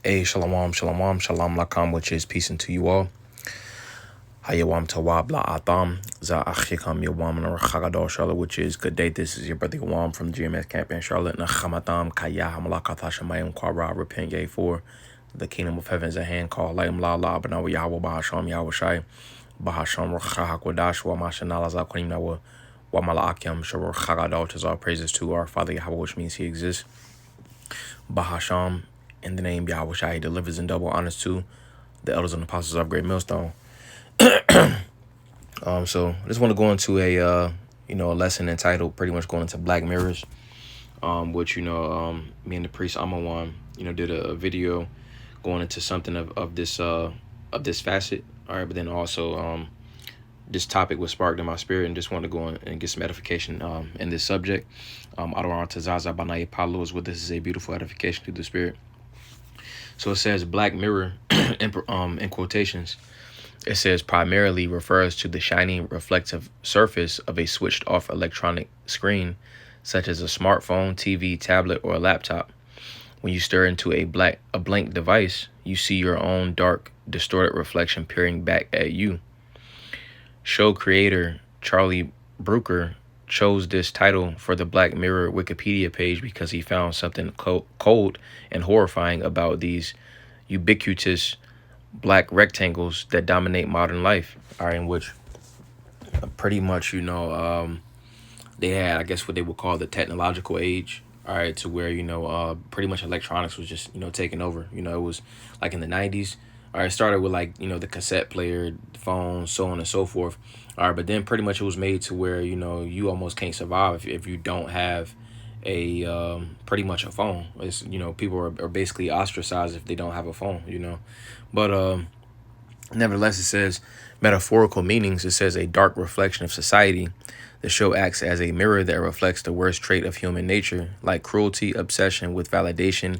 Hey, shalom, shalom, shalom lakam, which is peace unto you all. Hayawam tawab la atam, za achikam yawam na rakhagadol Charlotte, which is good day. This is your brother Yawam from the GMS camp in Charlotte. Nachamatam kaya hamalakatha shamayim kwara, repent ye for the kingdom of heaven is at hand. Call layim la la b'nawa Yahweh bahasham Yahweh shai bahasham rakhahakwadash wa mashanala zakonim nawa wa malaakim sharor chagadol. Tis all praises to our Father Yahweh, which means He exists. Bahasham, in the name Yahweh Shai, delivers in double honors to the elders and apostles of Great Millstone. So I just want to go into a a lesson entitled pretty much going into Black Mirrors, which me and the priest Amawan did a video going into something of this facet. All right, but then also this topic was sparked in my spirit and just wanted to go in and get some edification in this subject. Adoran Tazaza Banaye Palos, with this is a beautiful edification through the spirit. So it says Black Mirror in quotations. It says primarily refers to the shining reflective surface of a switched off electronic screen, such as a smartphone, TV, tablet, or a laptop. When you stare into a blank device, you see your own dark, distorted reflection peering back at you. Show creator Charlie Brooker chose this title for the Black Mirror Wikipedia page because he found something cold and horrifying about these ubiquitous black rectangles that dominate modern life. All right, in which pretty much, they had, I guess, what they would call the technological age. All right, to where, pretty much electronics was just, taking over. It was like in the 90s. All right, it started with like, the cassette player, the phone, so on and so forth. All right, but then pretty much it was made to where, you almost can't survive if you don't have a pretty much a phone. It's, people are basically ostracized if they don't have a phone. But nevertheless, it says metaphorical meanings. It says a dark reflection of society. The show acts as a mirror that reflects the worst trait of human nature, like cruelty, obsession with validation,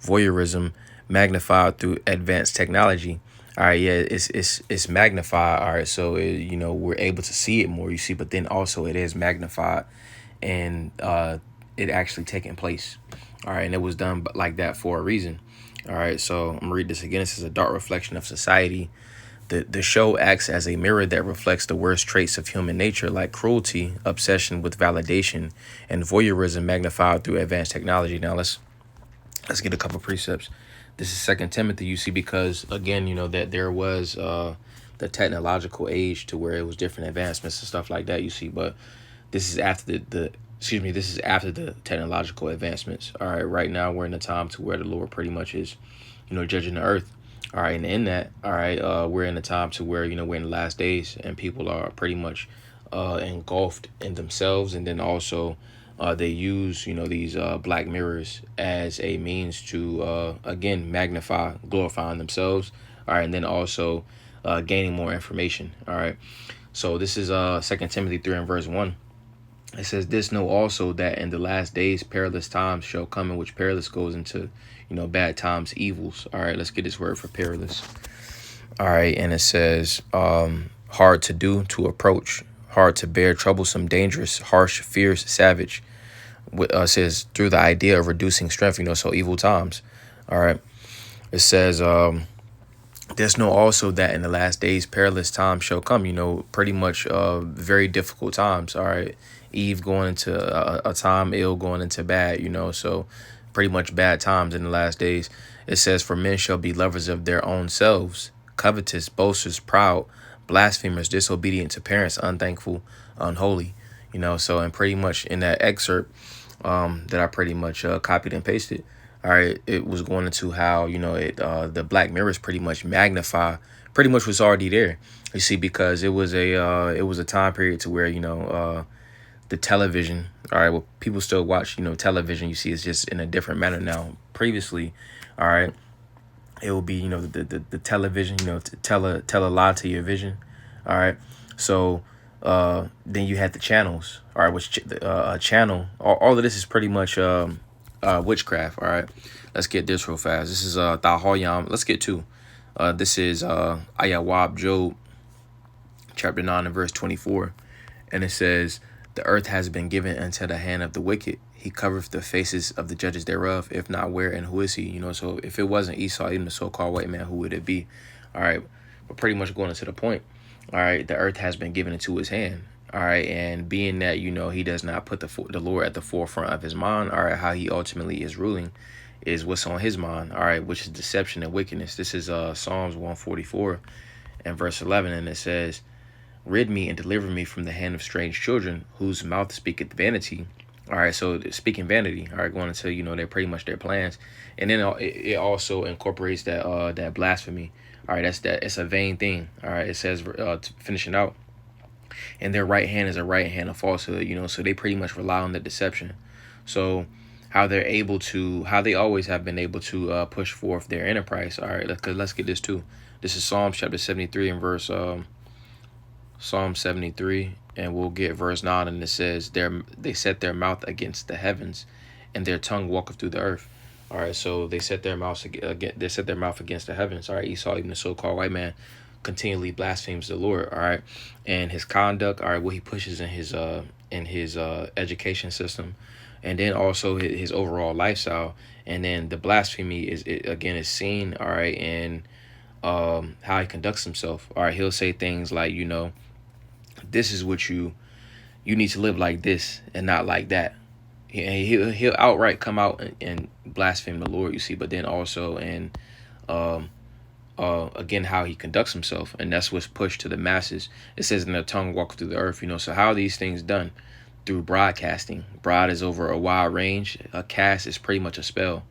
voyeurism, magnified through advanced technology. All right, yeah, it's magnified. All right, so we're able to see it more. You see, but then also it is magnified, and it actually taking place. All right, and it was done like that for a reason. All right, so I'm gonna read this again. This is a dark reflection of society. The show acts as a mirror that reflects the worst traits of human nature, like cruelty, obsession with validation, and voyeurism magnified through advanced technology. Now let's get a couple precepts. This is 2 Timothy, you see, because again, that there was the technological age to where it was different advancements and stuff like that, you see, but this is after this is after the technological advancements. All right, right now we're in a time to where the Lord pretty much is, judging the earth. All right, and in that, all right, we're in a time to where, we're in the last days and people are pretty much engulfed in themselves. And then also they use, these black mirrors as a means to, again, magnify, glorifying themselves. All right, and then also gaining more information. All right, so this is 2 Timothy 3 and verse 1. It says, this know also that in the last days perilous times shall come, in which perilous goes into, bad times, evils. All right, let's get this word for perilous. All right, and it says hard to do, to approach, hard to bear, troublesome, dangerous, harsh, fierce, savage. Says through the idea of reducing strength, so evil times. All right, it says there's know also that in the last days perilous times shall come, pretty much very difficult times. All right, Eve going into a time ill, going into bad, so pretty much bad times in the last days. It says, for men shall be lovers of their own selves, covetous, boasters, proud, blasphemers, disobedient to parents, unthankful, unholy. So, and pretty much in that excerpt that I pretty much copied and pasted, all right, it was going into how, the Black Mirrors pretty much magnify pretty much what's already there. You see, because it was a time period to where, the television, all right, well, people still watch, television. You see, it's just in a different manner now. Previously, all right, it will be, the television, to tell a lie to your vision. All right, so then you had the channels, all right, which channel, all of this is pretty much witchcraft. All right, let's get this real fast. This is Tahoyam. Let's get two. This is Ayawab Job chapter 9 and verse 24, and it says, the earth has been given into the hand of the wicked. he covereth the faces of the judges thereof. If not, where and who is he? You know, so if it wasn't Esau, even the so-called white man, who would it be? All right, but pretty much going into the point. All right, the earth has been given into his hand. All right, and being that, you know, he does not put the Lord at the forefront of his mind. All right, how he ultimately is ruling is what's on his mind. All right, which is deception and wickedness. This is Psalms 144 and verse 11, and it says, "Rid me and deliver me from the hand of strange children, whose mouth speaketh vanity." All right, so speaking vanity. All right, going into, you know, they're pretty much their plans, and then it also incorporates that blasphemy. All right, it's a vain thing. All right, it says finishing out, and their right hand is a right hand of falsehood. You know, so they pretty much rely on the deception. So how they always have been able to push forth their enterprise. All right, let's get this too. This is Psalms chapter 73 and verse Psalm 73, and we'll get verse 9, and it says, they set their mouth against the heavens, and their tongue walketh through the earth. All right, so they set their mouth against the heavens. All right, Esau, even the so-called white man, continually blasphemes the Lord. All right, and his conduct, all right, what he pushes in his education system, and then also his overall lifestyle, and then the blasphemy is seen, all right, in how he conducts himself. All right, he'll say things like, you know, this is what you need to live like this and not like that. He'll outright come out and blaspheme the Lord, you see, but then also again how he conducts himself, and that's what's pushed to the masses. It says, in their tongue walk through the earth, you know. So how are these things done? Through broadcasting. Broad is over a wide range. A cast is pretty much a spell.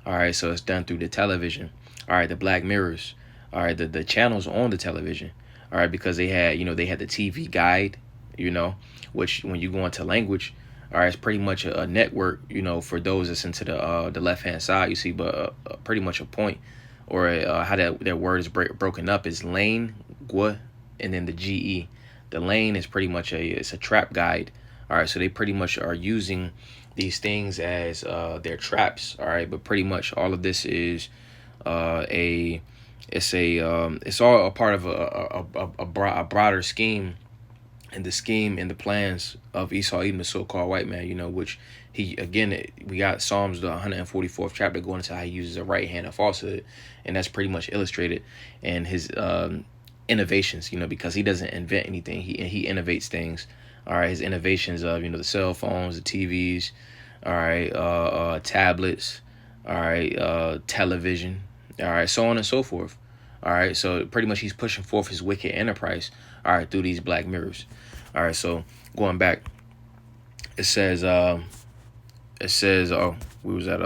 All right, so it's done through the television. All right, the Black Mirrors. All right, the channels on the television. All right, because they had the TV Guide, you know, which when you go into language, all right, it's pretty much a network, you know, for those that's into the left hand side, you see, but pretty much a point, or how that word is broken up is lane, gua, and then the GE. The lane is pretty much it's a trap guide. All right, so they pretty much are using these things as their traps. All right, but pretty much all of this is it's all a part of a broader scheme, and the scheme and the plans of Esau, even the so-called white man, you know, which we got Psalms, the 144th chapter, going into how he uses a right hand of falsehood, and that's pretty much illustrated in his innovations, you know, because he doesn't invent anything, he innovates things. All right, his innovations of, you know, the cell phones, the TVs, all right, tablets, all right, television, all right, so on and so forth. All right, so pretty much he's pushing forth his wicked enterprise, all right, through these black mirrors. All right, so going back, it says we was at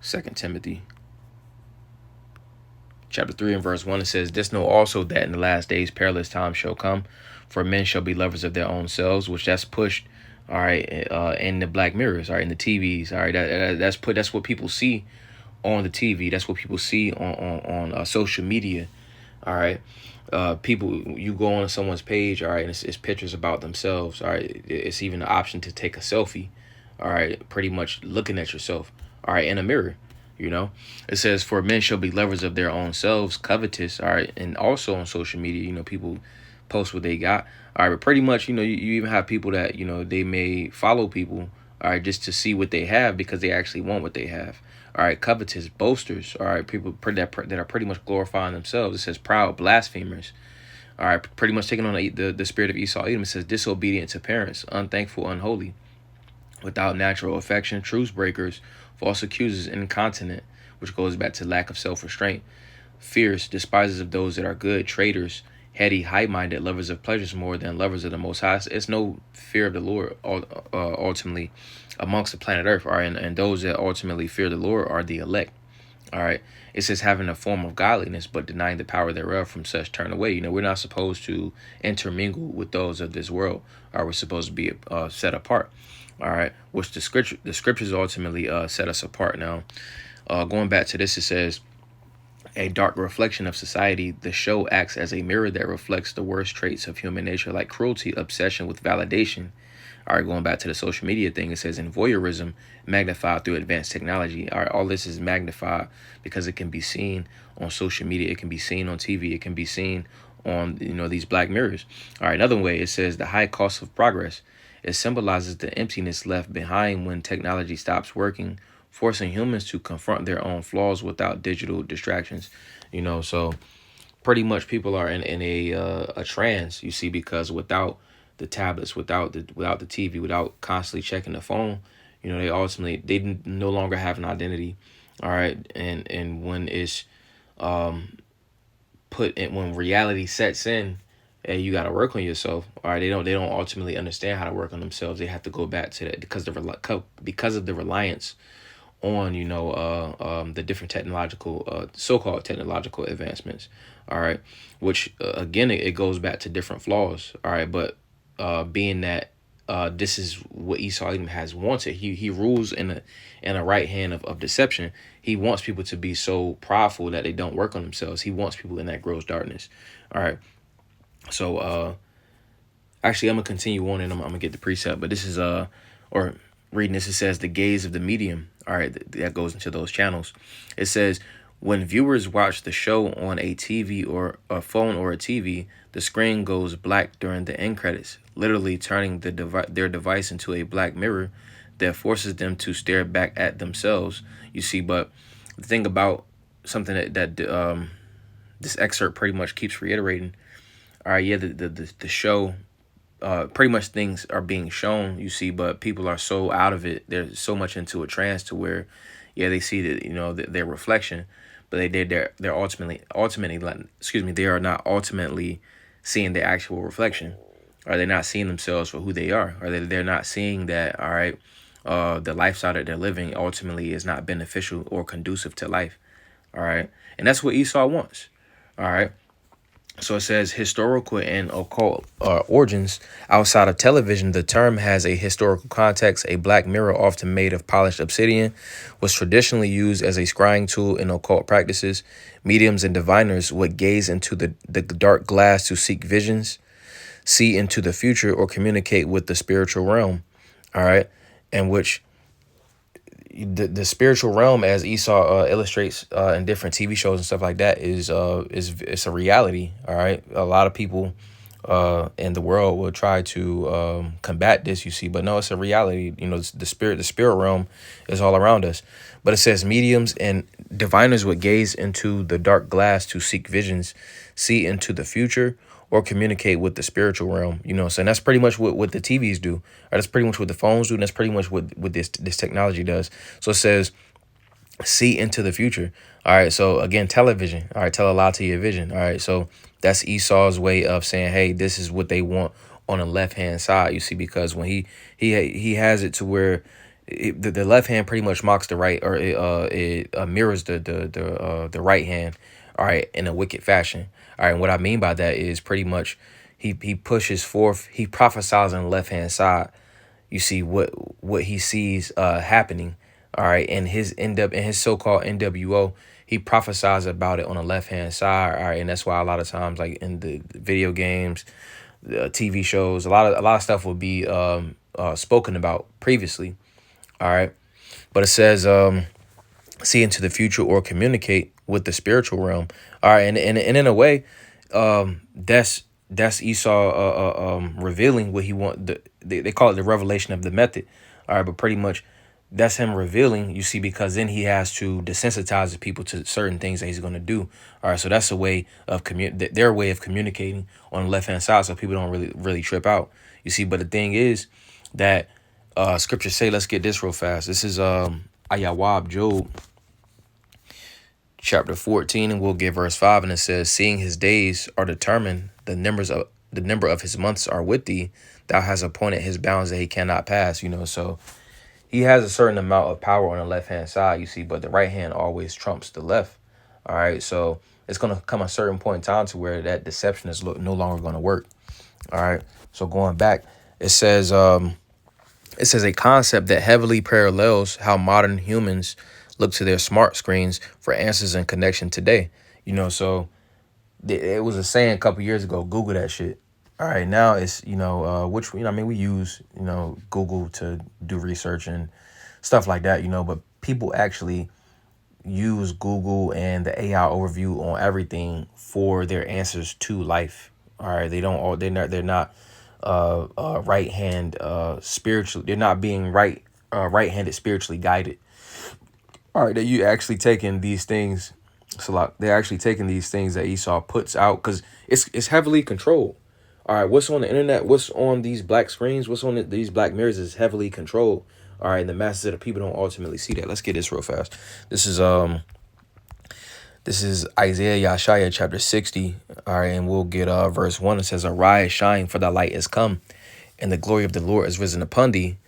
2 Timothy chapter 3 and verse 1. It says, "This know also that in the last days perilous times shall come, for men shall be lovers of their own selves," which that's pushed, all right, in the black mirrors, all right, in the TVs, all right, that's what people see on the TV. That's what people see on social media. All right, people, you go on someone's page, all right, and it's pictures about themselves. All right, it's even an option to take a selfie. All right, pretty much looking at yourself, all right, in a mirror. You know, it says, "For men shall be lovers of their own selves, covetous." All right, and also on social media, you know, people post what they got. All right, but pretty much, you know, you even have people that, you know, they may follow people, all right, just to see what they have because they actually want what they have. All right, covetous, boasters. All right, people that are pretty much glorifying themselves. It says proud, blasphemers. All right, pretty much taking on the spirit of Esau. Edom. It says disobedient to parents, unthankful, unholy, without natural affection, truce breakers, false accusers, incontinent, which goes back to lack of self-restraint, fierce, despisers of those that are good, traitors, heady, high-minded, lovers of pleasures more than lovers of the Most High. It's no fear of the Lord ultimately amongst the planet Earth. All right, and those that ultimately fear the Lord are the elect. All right, it says having a form of godliness but denying the power thereof, from such turn away. You know, we're not supposed to intermingle with those of this world. Or we're supposed to be set apart. All right, which the scriptures ultimately set us apart. Now, going back to this, it says, "A dark reflection of society, the show acts as a mirror that reflects the worst traits of human nature, like cruelty, obsession with validation." All right, going back to the social media thing, it says, "In voyeurism, magnified through advanced technology." All right, all this is magnified because it can be seen on social media, it can be seen on TV, it can be seen on, you know, these black mirrors. All right, another way, it says, "The high cost of progress." It symbolizes the emptiness left behind when technology stops working, forcing humans to confront their own flaws without digital distractions. So pretty much people are in a trance, you see, because without the tablets, without the TV, without constantly checking the phone, they ultimately no longer have an identity. All right, and when it's put in, when reality sets in, hey, you got to work on yourself. All right, they don't ultimately understand how to work on themselves. They have to go back to that because of the reliance on the different technological so-called technological advancements. All right, which again, it goes back to different flaws. All right, but being that this is what Esau Edom has wanted. He rules in a right hand of deception. He wants people to be so prideful that they don't work on themselves. He wants people in that gross darkness. All right. So actually, I'm gonna continue on, and I'm gonna get the precept. But this is or reading this, it says the gaze of the medium. All right, that goes into those channels. It says when viewers watch the show on a TV or a phone or a TV, the screen goes black during the end credits, literally turning their device into a black mirror that forces them to stare back at themselves. You see, but the thing about something that this excerpt pretty much keeps reiterating. All right, yeah, the show, pretty much things are being shown, you see, but people are so out of it. They're so much into a trance to where, yeah, they see that, their reflection, but they're ultimately like, excuse me, they are not ultimately seeing the actual reflection. Or they're not seeing themselves for who they are. Or they're not seeing that, all right, the lifestyle that they're living ultimately is not beneficial or conducive to life. All right. And that's what Esau wants. All right. So it says historical and occult origins. Outside of television, the term has a historical context. A black mirror, often made of polished obsidian, was traditionally used as a scrying tool in occult practices. Mediums and diviners would gaze into the dark glass to seek visions, see into the future, or communicate with the spiritual realm. All right. And which the spiritual realm, as Esau illustrates in different TV shows and stuff like that, is it's a reality. All right, a lot of people in the world will try to combat this, you see, but no, it's a reality. The spirit realm is all around us. But it says mediums and diviners would gaze into the dark glass to seek visions, see into the future, or communicate with the spiritual realm. So that's pretty much what the TVs do. Or that's pretty much what the phones do. And that's pretty much what this technology does. So it says, see into the future. All right. So again, television. All right. Tell a lie to your vision. All right. So that's Esau's way of saying, hey, this is what they want on the left hand side. You see, because when he has it to where the left hand pretty much mocks the right, or it mirrors the right hand. All right, in a wicked fashion. All right, and what I mean by that is pretty much he pushes forth, he prophesies on the left hand side. You see what he sees happening. All right, and in his so-called NWO, he prophesies about it on the left hand side. All right, and that's why a lot of times, like in the video games, the TV shows, a lot of stuff will be spoken about previously. All right, but it says see into the future or communicate with the spiritual realm. All right, and in a way, that's Esau revealing what he want. They call it the revelation of the method. All right, but pretty much that's him revealing, you see, because then he has to desensitize the people to certain things that he's going to do. All right, so that's a way of their way of communicating on the left hand side, so people don't really trip out. You see, but the thing is that scriptures say, let's get this real fast. This is Ayawab, Job chapter 14, and we'll get verse 5, and it says, seeing his days are determined, the number of his months are with thee, thou hast appointed his bounds that he cannot pass. So he has a certain amount of power on the left hand side, you see, but the right hand always trumps the left. All right, so it's going to come a certain point in time to where that deception is no longer going to work. All right, so going back, it says a concept that heavily parallels how modern humans look to their smart screens for answers and connection today. So it was a saying a couple years ago, Google that shit. All right, now it's, which, we use, Google to do research and stuff like that, but people actually use Google and the AI overview on everything for their answers to life. All right, they're not right hand spiritually. They're not being right-handed spiritually guided. All right, that you actually taking these things. So they're actually taking these things that Esau puts out because it's heavily controlled. All right, what's on the internet? What's on these black screens? What's on these black mirrors is heavily controlled. All right, and the masses of the people don't ultimately see that. Let's get this real fast. This is Isaiah Yeshaya chapter 60. All right, and we'll get verse 1. It says, "Arise, shine, for thy light is come, and the glory of the Lord is risen upon thee."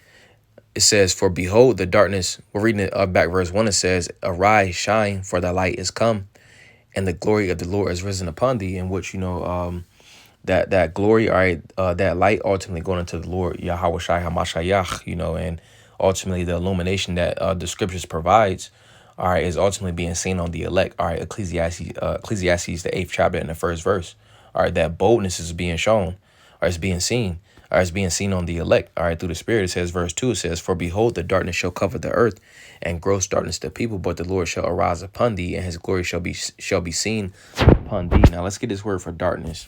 It says, "For behold, the darkness," we're reading it back verse 1. It says, "Arise, shine, for thy light is come, and the glory of the Lord is risen upon thee," in which, that glory, all right, that light ultimately going into the Lord, Yahweh Shai HaMashiach, and ultimately the illumination that the scriptures provides, all right, is ultimately being seen on the elect. All right, Ecclesiastes, the 8th chapter in the first verse. All right, that boldness is being shown, or it's being seen, or it's being seen on the elect. All right, through the Spirit. It says, verse 2, it says, "For behold, the darkness shall cover the earth, and gross darkness the people, but the Lord shall arise upon thee, and his glory shall be seen upon thee." Now let's get this word for darkness.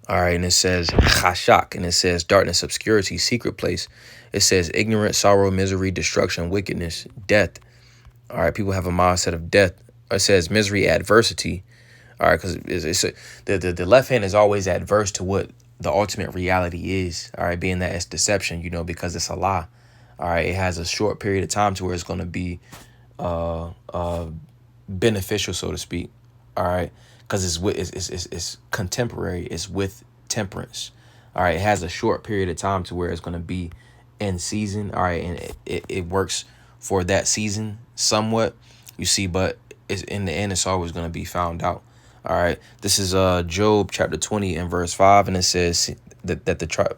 All right, and it says chashak, and it says darkness, obscurity, secret place. It says ignorance, sorrow, misery, destruction, wickedness, death. All right, people have a mindset of death. It says misery, adversity. All right, because the left hand is always adverse to what the ultimate reality is. All right, being that it's deception, because it's a lie. All right, it has a short period of time to where it's going to be beneficial, so to speak. All right, because it's contemporary. It's with temperance. All right, it has a short period of time to where it's going to be in season. All right, and it works for that season somewhat, but it's, in the end, it's always going to be found out. All right, this is Job chapter 20 and verse 5, and it says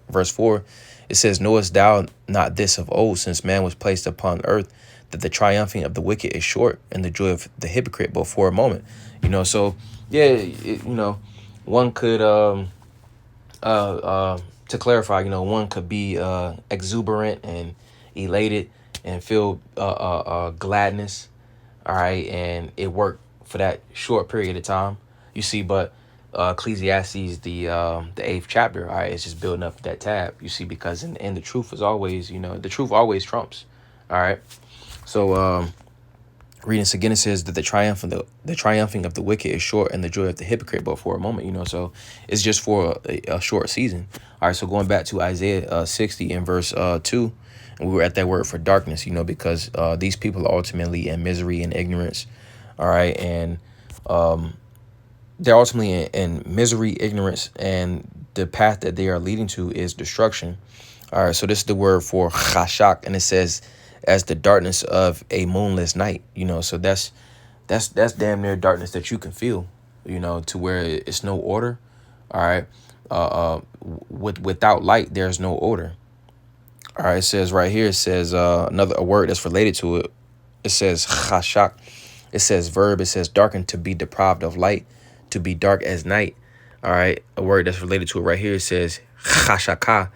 verse 4, it says, "Knowest thou not this of old, since man was placed upon earth, that the triumphing of the wicked is short, and the joy of the hypocrite but for a moment." So yeah, one could to clarify, one could be exuberant and elated and feel gladness. All right, and it worked for that short period of time. But Ecclesiastes, the 8th chapter, all right, it's just building up that tab. Because in the end, the truth is always, the truth always trumps. All right, so reading this again, it says that the triumphing of the wicked is short, and the joy of the hypocrite but for a moment. So it's just for a short season. All right, so going back to Isaiah 60 and verse 2, and we were at that word for darkness, because these people are ultimately in misery and ignorance. All right, and they're ultimately in misery, ignorance, and the path that they are leading to is destruction. All right, so this is the word for chashak, and it says, as the darkness of a moonless night. So that's damn near darkness that you can feel, to where it's no order. All right, without light, there's no order. All right, it says right here, it says a word that's related to it. It says chashak. It says verb. It says darken, to be deprived of light, to be dark as night. All right, a word that's related to it right here. It says chashaka,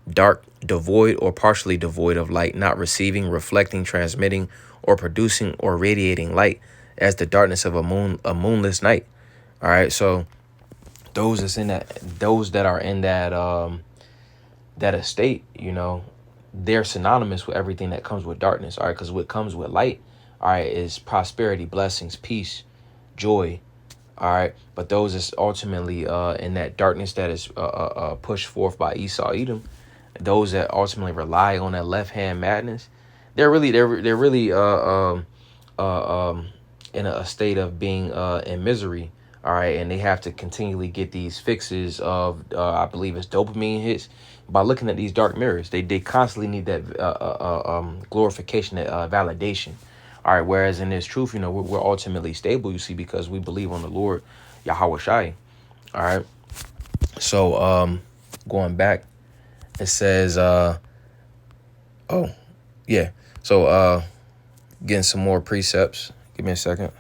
dark, devoid or partially devoid of light, not receiving, reflecting, transmitting, or producing or radiating light, as the darkness of a moonless night. All right, so those that are in that estate, they're synonymous with everything that comes with darkness. All right, because what comes with light, all right, is prosperity, blessings, peace, joy. All right, but those is ultimately in that darkness that is pushed forth by Esau, Edom. Those that ultimately rely on that left hand madness, they're really in a state of being in misery. All right, and they have to continually get these fixes of I believe it's dopamine hits by looking at these dark mirrors. They constantly need that glorification, that validation. All right, whereas in this truth, we're ultimately stable, because we believe on the Lord, Yahweh Shai. All right, so going back, it says getting some more precepts. Give me a second.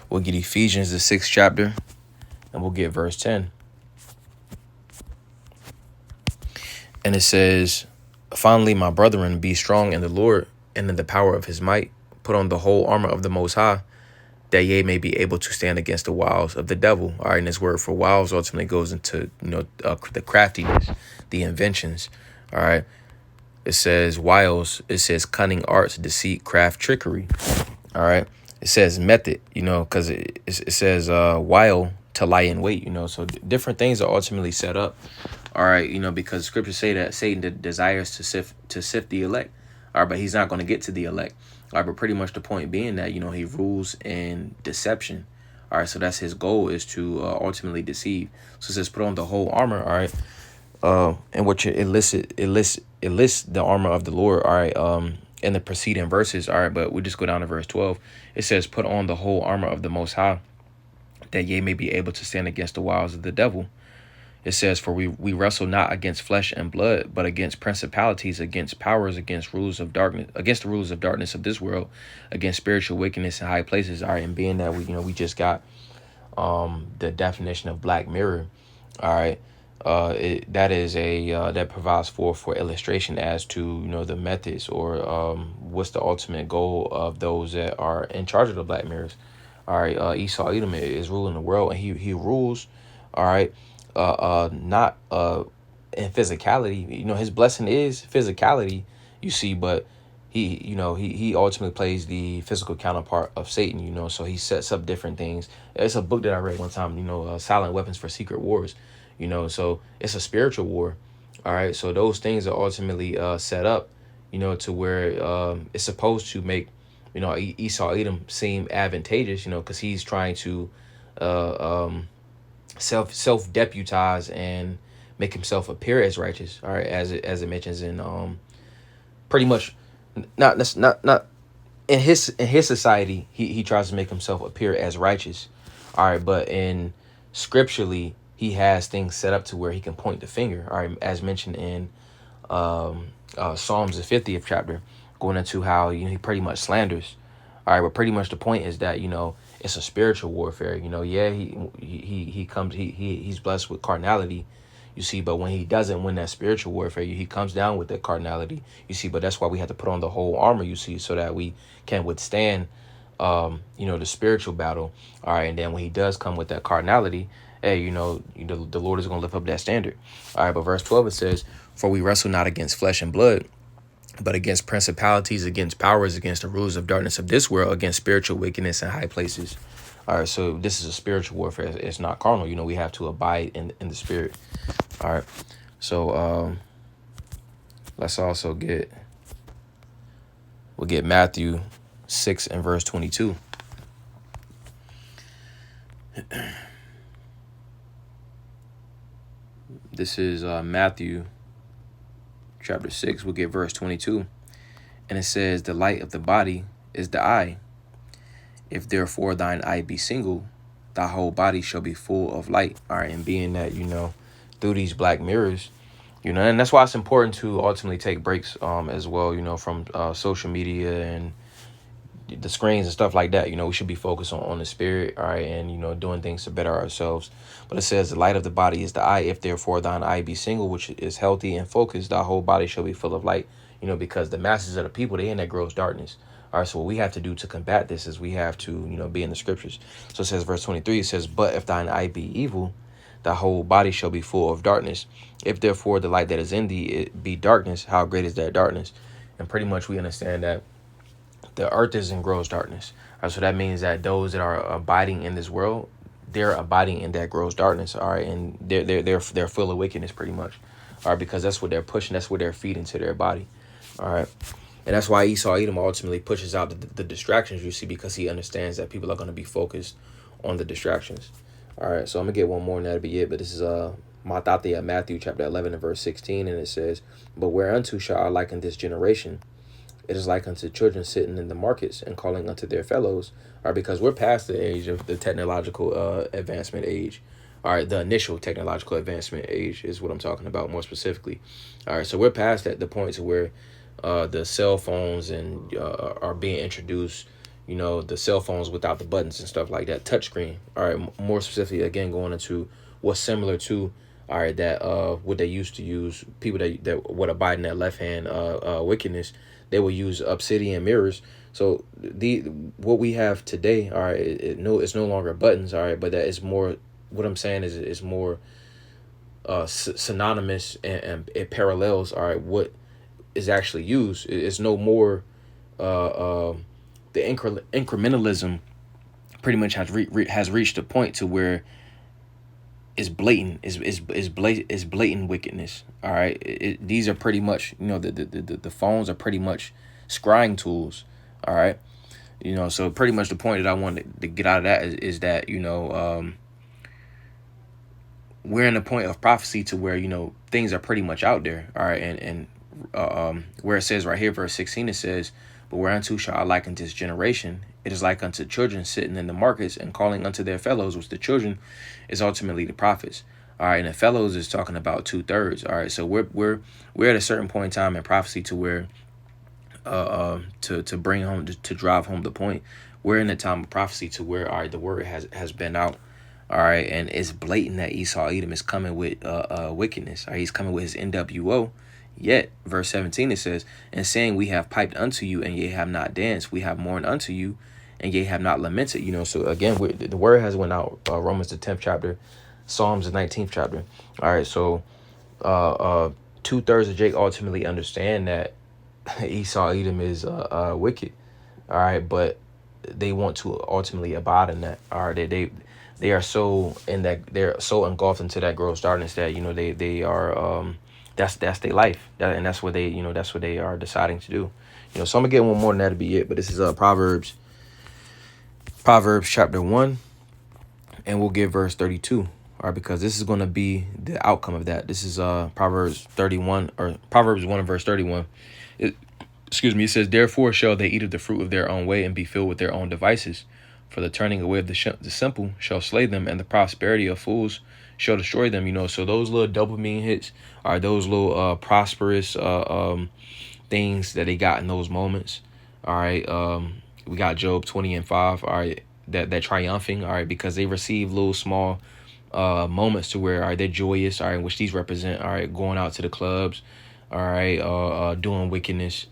We'll get Ephesians, the 6th chapter, and we'll get verse 10. And it says, "Finally, my brethren, be strong in the Lord and in the power of his might. put on the whole armor of the Most High, that ye may be able to stand against the wiles of the devil. All right, and this word for wiles ultimately goes into, the craftiness, the inventions. All right, it says wiles, it says cunning arts, deceit, craft, trickery. All right, it says method, because it says wile, to lie in wait, so different things are ultimately set up. All right, because scriptures say that Satan desires to sift the elect. All right, but he's not going to get to the elect. All right, but pretty much the point being that, he rules in deception. All right, so that's his goal, is to ultimately deceive. So it says put on the whole armor. All right, and what it lists the armor of the Lord. All right, in the preceding verses. All right, but we just go down to verse 12. It says put on the whole armor of the Most High, that ye may be able to stand against the wiles of the devil. It says, for we wrestle not against flesh and blood, but against principalities, against powers, against rulers of darkness, against the rulers of darkness of this world, against spiritual wickedness in high places. All right, and being that we just got the definition of Black Mirror. All right, that is that provides for illustration as to the methods, or what's the ultimate goal of those that are in charge of the Black Mirrors. All right, Esau Edom is ruling the world, and he rules. All right. Not in physicality. His blessing is physicality, but he ultimately plays the physical counterpart of Satan, so he sets up different things. It's a book that I read one time, Silent Weapons for Secret Wars, so it's a spiritual war. All right, so those things are ultimately set up, to where it's supposed to make, Esau Edom seem advantageous, because he's trying to self deputize and make himself appear as righteous. All right, as it mentions in pretty much not in his society, he tries to make himself appear as righteous. All right, but in scripturally, he has things set up to where he can point the finger. All right, as mentioned in Psalms the 50th chapter, going into how he pretty much slanders. All right, but pretty much the point is that it's a spiritual warfare. Yeah, he comes, he's blessed with carnality, but when he doesn't win that spiritual warfare, he comes down with that carnality, but that's why we have to put on the whole armor, so that we can withstand the spiritual battle. All right, and then when he does come with that carnality, hey, the Lord is going to lift up that standard. All right, but verse 12, it says, for we wrestle not against flesh and blood, but against principalities, against powers, against the rulers of darkness of this world, against spiritual wickedness in high places. All right, so this is a spiritual warfare. It's not carnal. We have to abide in the spirit. All right, so let's also we'll get Matthew 6 and verse 22. This is Matthew chapter 6, we'll get verse 22. And it says, the light of the body is the eye. If therefore thine eye be single, thy whole body shall be full of light. All right, and being that, through these black mirrors, and that's why it's important to ultimately take breaks as well, from social media and the screens and stuff like that. We should be focused on the spirit, all right, and doing things to better ourselves. But it says the light of the body is the eye. If therefore thine eye be single, which is healthy and focused, thy whole body shall be full of light. Because the masses of the people, they in that gross darkness. All right, so what we have to do to combat this is we have to be in the scriptures. So it says verse 23, it says, but if thine eye be evil, thy whole body shall be full of darkness. If therefore the light that is in thee it be darkness, how great is that darkness? And pretty much we understand that the earth is in gross darkness. All right, so that means that those that are abiding in this world, they're abiding in that gross darkness. All right, and they're full of wickedness, pretty much. All right, because that's what they're pushing. That's what they're feeding to their body. All right, and that's why Esau Edom ultimately pushes out the distractions, because he understands that people are going to be focused on the distractions. All right, so I'm gonna get one more and that'll be it. But this is Matthew chapter 11 and verse 16, and it says, but whereunto shall I liken this generation? It is like unto children sitting in the markets and calling unto their fellows. All right, because we're past the age of the technological advancement age. All right, the initial technological advancement age is what I'm talking about more specifically. All right, so we're past the point to where the cell phones and are being introduced. The cell phones without the buttons and stuff like that, touchscreen. All right, more specifically, again, going into what's similar to, all right, that what they used to use, people that would abide in that left hand wickedness, they will use obsidian mirrors. So the what we have today, all right, it's no longer buttons, all right, but that is more. What I'm saying is more synonymous, and it parallels, all right, what is actually used. It's no more the incrementalism pretty much has reached a point to where it's blatant, is blatant wickedness. All right, these are pretty much, the phones are pretty much scrying tools. All right, so pretty much the point that I wanted to get out of that is that we're in a point of prophecy to where things are pretty much out there. All right, and where it says right here, verse 16, it says, "But whereunto shall I liken this generation? It is like unto children sitting in the markets and calling unto their fellows," which the children is ultimately the prophets. All right, and the fellows is talking about 2/3. All right, so we're at a certain point in time in prophecy to where to bring home to drive home the point. We're in a time of prophecy to where, all right, the word has been out. All right, and it's blatant that Esau Edom is coming with wickedness. All right, he's coming with his NWO. Yet, verse 17, it says, "And saying, we have piped unto you, and ye have not danced. We have mourned unto you, and ye have not lamented." So again, the word has went out. Romans the 10th chapter, Psalms the 19th chapter. All right, so 2/3 of Jake ultimately understand that Esau Edom is wicked. All right, but they want to ultimately abide in that. All right, they are so in that, they're so engulfed into that gross darkness that they are that's their life, and that's what they are deciding to do. So I'm gonna get one more, and that'll be it. But this is Proverbs chapter 1, and we'll get verse 32. All right, because this is going to be the outcome of that. This is Proverbs 31, or Proverbs 1 and verse 31. It says, "Therefore shall they eat of the fruit of their own way, and be filled with their own devices. For the turning away of the simple shall slay them, and the prosperity of fools shall destroy them." So those little dopamine hits are those little prosperous things that they got in those moments. All right, we got Job 20:5. All right, that triumphing. All right, because they receive little small moments to where, all right, they're joyous. All right, which these represent. All right, going out to the clubs. All right, doing wickedness.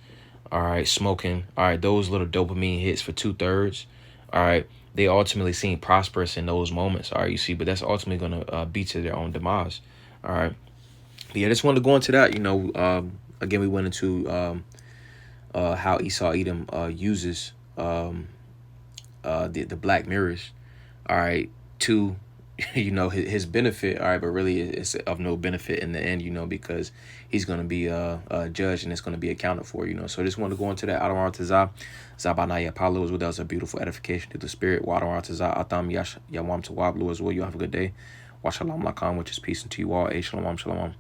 All right, smoking. All right, those little dopamine hits for 2/3. All right, they ultimately seem prosperous in those moments. All right, you see, but that's ultimately going to be to their own demise. All right, but yeah, I just wanted to go into that. Again, we went into how Esau Edom uses the black mirrors. All right, to his benefit. All right, but really it's of no benefit in the end. Because he's going to be judged, and it's going to be accounted for. So I just want to go into that. Adonai Tazah, Zabanaya Palo as well. That was a beautiful edification to the spirit. Adonai Tazah, Atam Yash Yawam Tawablu as well. You have a good day. Wa Shalom Lakam, which is peace unto you all. A Shalom Shalom.